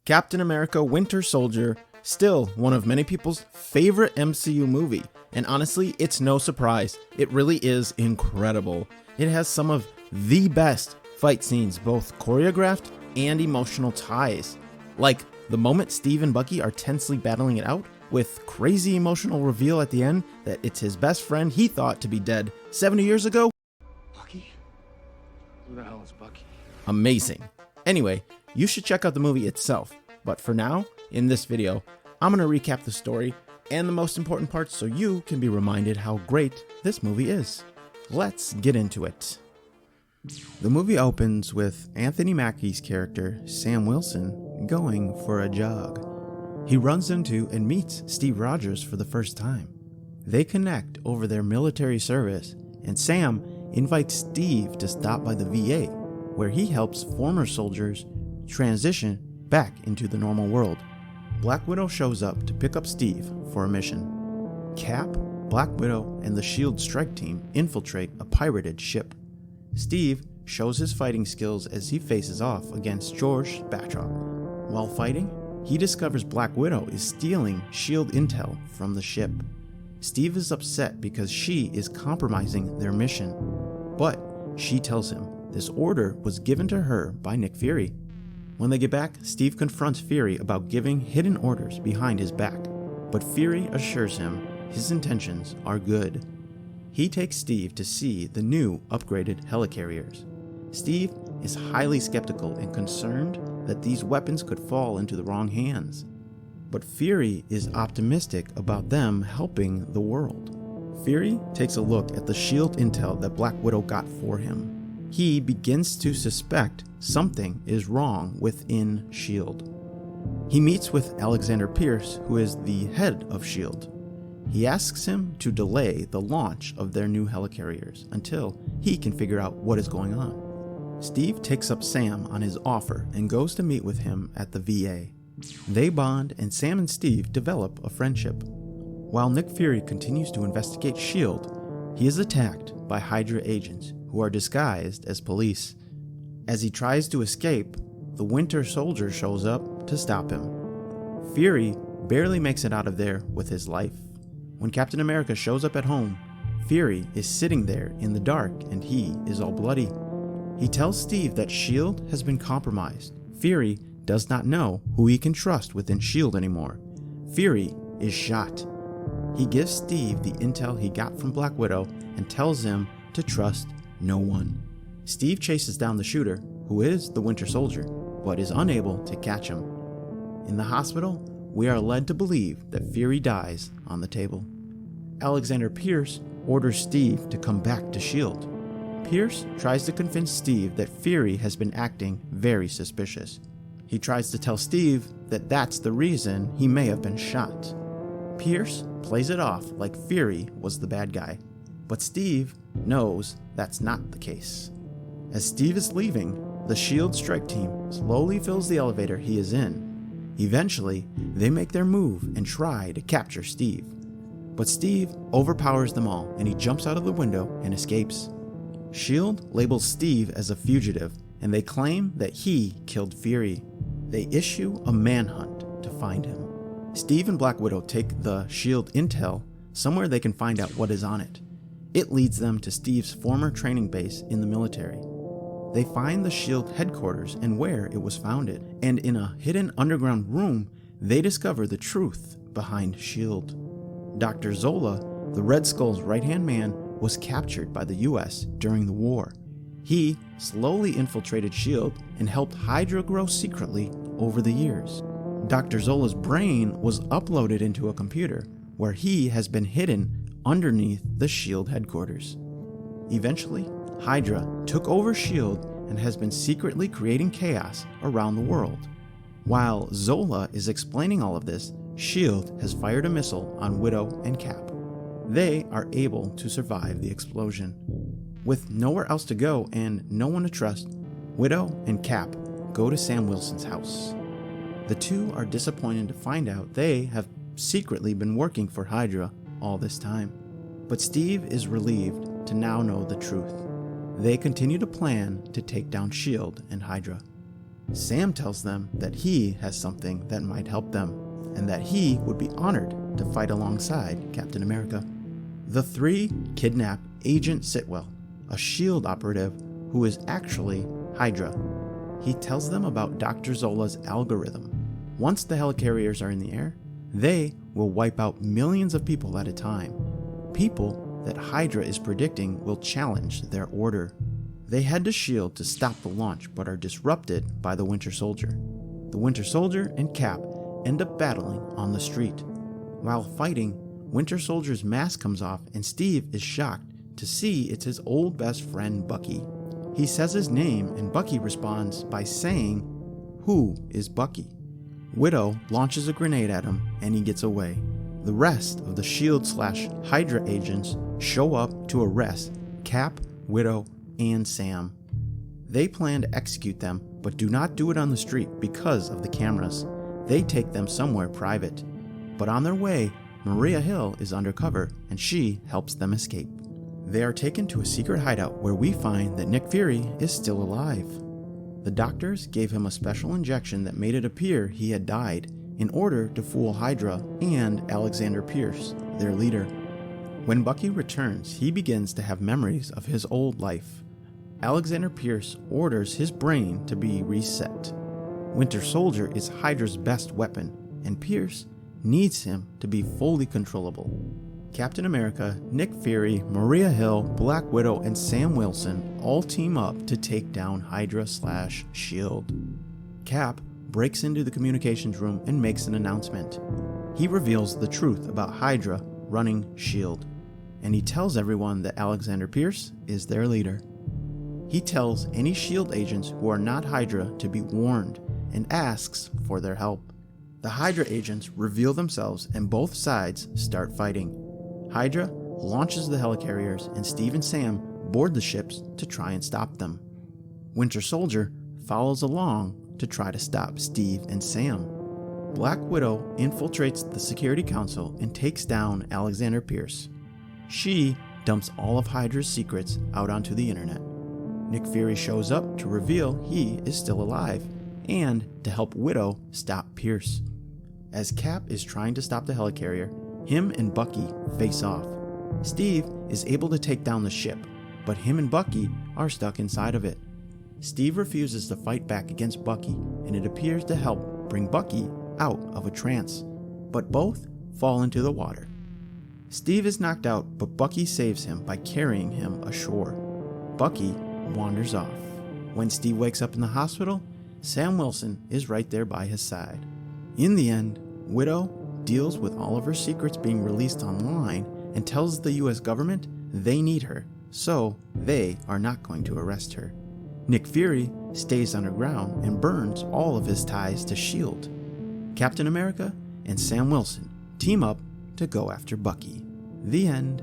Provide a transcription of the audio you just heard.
Captain America Winter Soldier, still one of many people's favorite MCU movie, and honestly, it's no surprise. It really is incredible. It has some of the best fight scenes, both choreographed and emotional ties. Like the moment Steve and Bucky are tensely battling it out, with crazy emotional reveal at the end that it's his best friend he thought to be dead 70 years ago. Bucky? Who the hell is Bucky? Amazing. Anyway, you should check out the movie itself, but for now, in this video, I'm going to recap the story and the most important parts so you can be reminded how great this movie is. Let's get into it. The movie opens with Anthony Mackie's character, Sam Wilson, going for a jog. He runs into and meets Steve Rogers for the first time. They connect over their military service, and Sam invites Steve to stop by the VA, where he helps former soldiers transition back into the normal world. Black Widow shows up to pick up Steve for a mission. Cap, Black Widow, and the S.H.I.E.L.D. strike team infiltrate a pirated ship. Steve shows his fighting skills as he faces off against George Batroc. While fighting, he discovers Black Widow is stealing S.H.I.E.L.D. intel from the ship. Steve is upset because she is compromising their mission, but she tells him this order was given to her by Nick Fury. When they get back, Steve confronts Fury about giving hidden orders behind his back, but Fury assures him his intentions are good. He takes Steve to see the new upgraded helicarriers. Steve is highly skeptical and concerned that these weapons could fall into the wrong hands, but Fury is optimistic about them helping the world. Fury takes a look at the S.H.I.E.L.D. intel that Black Widow got for him. He begins to suspect something is wrong within S.H.I.E.L.D. He meets with Alexander Pierce, who is the head of S.H.I.E.L.D. He asks him to delay the launch of their new helicarriers until he can figure out what is going on. Steve takes up Sam on his offer and goes to meet with him at the VA. They bond, and Sam and Steve develop a friendship. While Nick Fury continues to investigate S.H.I.E.L.D., he is attacked by Hydra agents who are disguised as police. As he tries to escape, the Winter Soldier shows up to stop him. Fury barely makes it out of there with his life. When Captain America shows up at home, Fury is sitting there in the dark and he is all bloody. He tells Steve that S.H.I.E.L.D. has been compromised. Fury does not know who he can trust within S.H.I.E.L.D. anymore. Fury is shot. He gives Steve the intel he got from Black Widow and tells him to trust no one. Steve chases down the shooter, who is the Winter Soldier, but is unable to catch him. In the hospital, we are led to believe that Fury dies on the table. Alexander Pierce orders Steve to come back to S.H.I.E.L.D. Pierce tries to convince Steve that Fury has been acting very suspicious. He tries to tell Steve that that's the reason he may have been shot. Pierce plays it off like Fury was the bad guy, but Steve knows that's not the case. As Steve is leaving, the S.H.I.E.L.D. strike team slowly fills the elevator he is in. Eventually, they make their move and try to capture Steve. But Steve overpowers them all and he jumps out of the window and escapes. S.H.I.E.L.D. labels Steve as a fugitive and they claim that he killed Fury. They issue a manhunt to find him. Steve and Black Widow take the S.H.I.E.L.D. intel somewhere they can find out what is on it. It leads them to Steve's former training base in the military. They find the S.H.I.E.L.D. headquarters and where it was founded, and in a hidden underground room, they discover the truth behind S.H.I.E.L.D. Dr. Zola, the Red Skull's right-hand man, was captured by the US during the war. He slowly infiltrated S.H.I.E.L.D. and helped Hydra grow secretly over the years. Dr. Zola's brain was uploaded into a computer where he has been hidden underneath the S.H.I.E.L.D. headquarters. Eventually, Hydra took over S.H.I.E.L.D. and has been secretly creating chaos around the world. While Zola is explaining all of this, S.H.I.E.L.D. has fired a missile on Widow and Cap. They are able to survive the explosion. With nowhere else to go and no one to trust, Widow and Cap go to Sam Wilson's house. The two are disappointed to find out they have secretly been working for Hydra all this time. But Steve is relieved to now know the truth. They continue to plan to take down S.H.I.E.L.D. and Hydra. Sam tells them that he has something that might help them, and that he would be honored to fight alongside Captain America. The three kidnap Agent Sitwell, a S.H.I.E.L.D. operative who is actually Hydra. He tells them about Dr. Zola's algorithm. Once the helicarriers are in the air, they will wipe out millions of people at a time. People that Hydra is predicting will challenge their order. They head to S.H.I.E.L.D. to stop the launch, but are disrupted by the Winter Soldier. The Winter Soldier and Cap end up battling on the street. While fighting, Winter Soldier's mask comes off and Steve is shocked to see it's his old best friend Bucky. He says his name and Bucky responds by saying, "Who is Bucky?" Widow launches a grenade at him and he gets away. The rest of the S.H.I.E.L.D./Hydra agents show up to arrest Cap, Widow, and Sam. They plan to execute them, but do not do it on the street because of the cameras. They take them somewhere private. But on their way, Maria Hill is undercover and she helps them escape. They are taken to a secret hideout where we find that Nick Fury is still alive. The doctors gave him a special injection that made it appear he had died in order to fool Hydra and Alexander Pierce, their leader. When Bucky returns, he begins to have memories of his old life. Alexander Pierce orders his brain to be reset. Winter Soldier is Hydra's best weapon, and Pierce needs him to be fully controllable. Captain America, Nick Fury, Maria Hill, Black Widow, and Sam Wilson all team up to take down Hydra/S.H.I.E.L.D. Cap breaks into the communications room and makes an announcement. He reveals the truth about Hydra running S.H.I.E.L.D., and he tells everyone that Alexander Pierce is their leader. He tells any S.H.I.E.L.D. agents who are not Hydra to be warned and asks for their help. The Hydra agents reveal themselves and both sides start fighting. Hydra launches the helicarriers and Steve and Sam board the ships to try and stop them. Winter Soldier follows along to try to stop Steve and Sam. Black Widow infiltrates the Security Council and takes down Alexander Pierce. She dumps all of Hydra's secrets out onto the internet. Nick Fury shows up to reveal he is still alive and to help Widow stop Pierce. As Cap is trying to stop the helicarrier, him and Bucky face off. Steve is able to take down the ship, but him and Bucky are stuck inside of it. Steve refuses to fight back against Bucky, and it appears to help bring Bucky out of a trance, but both fall into the water. Steve is knocked out, but Bucky saves him by carrying him ashore. Bucky wanders off. When Steve wakes up in the hospital, Sam Wilson is right there by his side. In the end, Widow deals with all of her secrets being released online and tells the US government they need her, so they are not going to arrest her. Nick Fury stays underground and burns all of his ties to S.H.I.E.L.D. Captain America and Sam Wilson team up to go after Bucky. The end.